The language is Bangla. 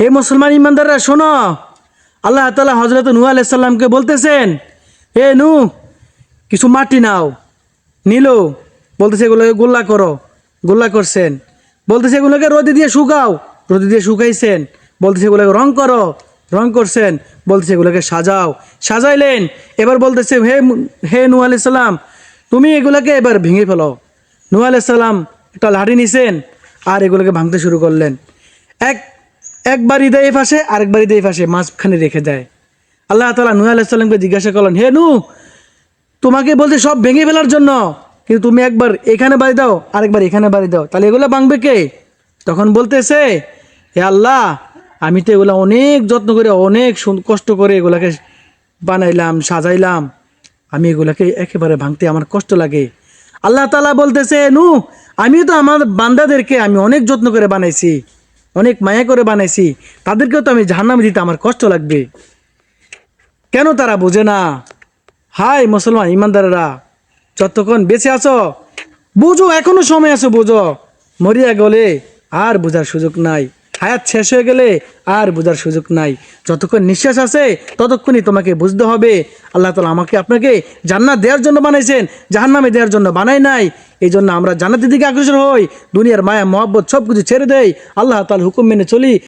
হে মুসলমান ইমানদাররা শোনো, আল্লাহ তাআলা হযরত নূহ আলাইহিস সালামকে বলতেছেন, হে নূহ কিছু মাটি নাও। নিল, বলতেছে এগুলোকে গোল্লা করো, গোল্লা করছেন। বলতেছে এগুলোকে রোদে দিয়ে শুকাও, রোদে দিয়ে শুকাইছেন। বলতেছে এগুলোকে রং করো, রং করছেন। বলতেছে এগুলোকে সাজাও, সাজাইলেন। এবার বলতেছে হে নূহ আলাইহিস সালাম, তুমি এগুলোকে এবার ভেঙে ফেলো। নূহ আলাইহিস সালাম একটা লাঠি নিছেন আর এগুলোকে ভাঙতে শুরু করলেন। একবার হৃদয় এই পাশে, আরেকবার হৃদয় এই পাশে, মাঝখানে রেখে দেয়। আল্লাহ তাআলা নূহ আলাইহিস সালামকে জিজ্ঞাসা করলেন, হে নূহ, তোমাকে বলতে সব ভেঙে ফেলার জন্য, কিন্তু তুমি একবার এখানে বাড়ি দাও, আরেকবার এখানে বাড়ি দাও, তাহলে এগুলো ভাঙবে কে? তখন বলতেছে, হে আল্লাহ, আমি তো এগুলো অনেক যত্ন করে, অনেক কষ্ট করে এগুলাকে বানাইলাম, সাজাইলাম, আমি এগুলাকে একেবারে ভাঙতে আমার কষ্ট লাগে। আল্লাহ তাআলা বলতেছে, নূহ, আমিও তো আমার বান্দাদেরকে আমি অনেক যত্ন করে বানাইছি, অনেক মায়া করে বানাইছি, তাদেরকেও তো আমি জাহান্নামে দিতে আমার কষ্ট লাগবে। কেন তারা বোঝে না? হাই মুসলমান ইমানদারেরা, যতক্ষণ বেঁচে আছো বুঝো, এখনো সময় আছে, বুঝো। মরিয়া গেলে আর বোঝার সুযোগ নাই, হায়াত শেষ হয়ে গেলে আর বোঝার সুযোগ নাই। যতক্ষণ নিঃশ্বাস আছে ততক্ষণই তোমাকে বুঝতে হবে আল্লাহ তাআলা আমাকে আপনাকে জান্নাত দেওয়ার জন্য বানাইছেন, জাহান্নামে দেওয়ার জন্য বানাই নাই। এই জন্য আমরা জান্নাতের দিকে অগ্রসর হই, দুনিয়ার মায়া মহব্বত সব কিছু ছেড়ে দেই, আল্লাহ তাআলার হুকুম মেনে চলি।